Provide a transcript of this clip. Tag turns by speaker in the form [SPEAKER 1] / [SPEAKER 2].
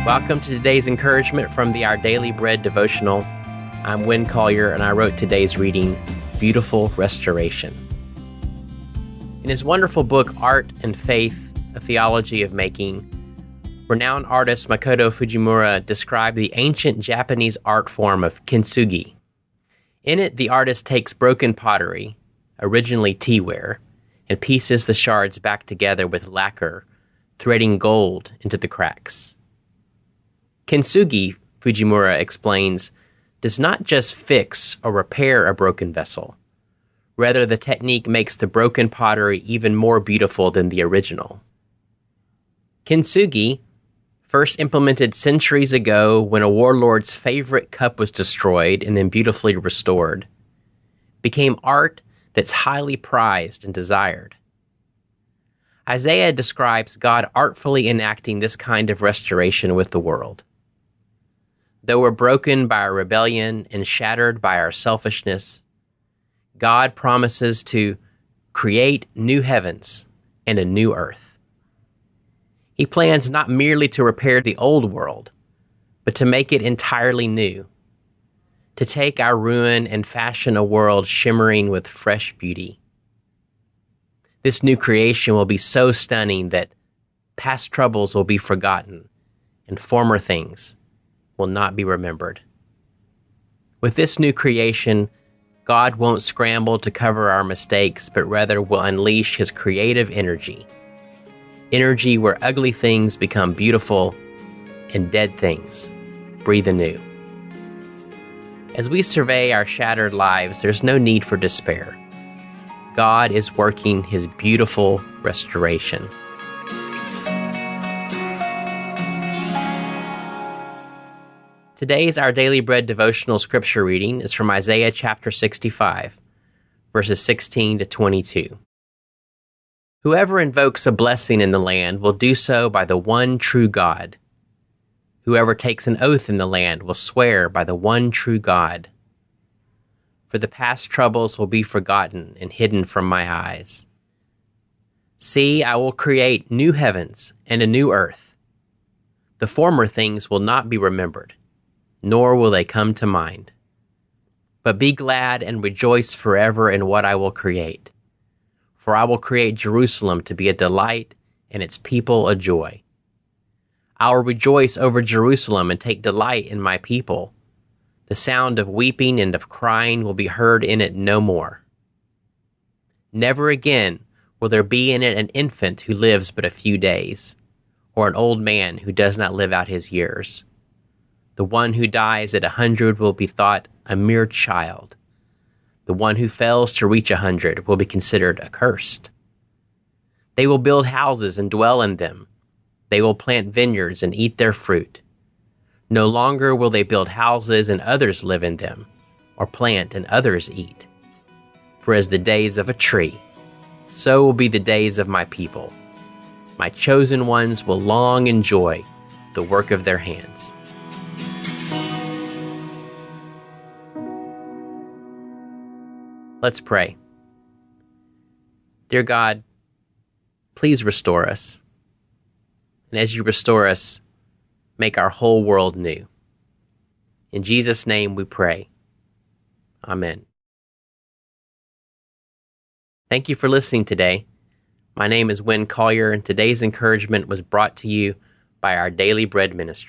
[SPEAKER 1] Welcome to today's encouragement from the Our Daily Bread devotional. I'm Winn Collier, and I wrote today's reading, Beautiful Restoration. In his wonderful book, Art and Faith, A Theology of Making, renowned artist Makoto Fujimura described the ancient Japanese art form of kintsugi. In it, the artist takes broken pottery, originally teaware, and pieces the shards back together with lacquer, threading gold into the cracks. Kintsugi, Fujimura explains, does not just fix or repair a broken vessel. Rather, the technique makes the broken pottery even more beautiful than the original. Kintsugi, first implemented centuries ago when a warlord's favorite cup was destroyed and then beautifully restored, became art that's highly prized and desired. Isaiah describes God artfully enacting this kind of restoration with the world. Though we're broken by our rebellion and shattered by our selfishness, God promises to create new heavens and a new earth. He plans not merely to repair the old world, but to make it entirely new, to take our ruin and fashion a world shimmering with fresh beauty. This new creation will be so stunning that past troubles will be forgotten and former things will not be remembered. With this new creation, God won't scramble to cover our mistakes, but rather will unleash his creative energy where ugly things become beautiful and dead things breathe anew. As we survey our shattered lives, there's no need for despair. God is working his beautiful restoration. Today's Our Daily Bread devotional scripture reading is from Isaiah chapter 65, verses 16 to 22. Whoever invokes a blessing in the land will do so by the one true God. Whoever takes an oath in the land will swear by the one true God. For the past troubles will be forgotten and hidden from my eyes. See, I will create new heavens and a new earth. The former things will not be remembered, nor will they come to mind. But be glad and rejoice forever in what I will create. For I will create Jerusalem to be a delight and its people a joy. I will rejoice over Jerusalem and take delight in my people. The sound of weeping and of crying will be heard in it no more. Never again will there be in it an infant who lives but a few days, or an old man who does not live out his years. The one who dies at 100 will be thought a mere child. The one who fails to reach 100 will be considered accursed. They will build houses and dwell in them. They will plant vineyards and eat their fruit. No longer will they build houses and others live in them, or plant and others eat. For as the days of a tree, so will be the days of my people. My chosen ones will long enjoy the work of their hands. Let's pray. Dear God, please restore us. And as you restore us, make our whole world new. In Jesus' name we pray. Amen. Thank you for listening today. My name is Winn Collier, and today's encouragement was brought to you by Our Daily Bread Ministry.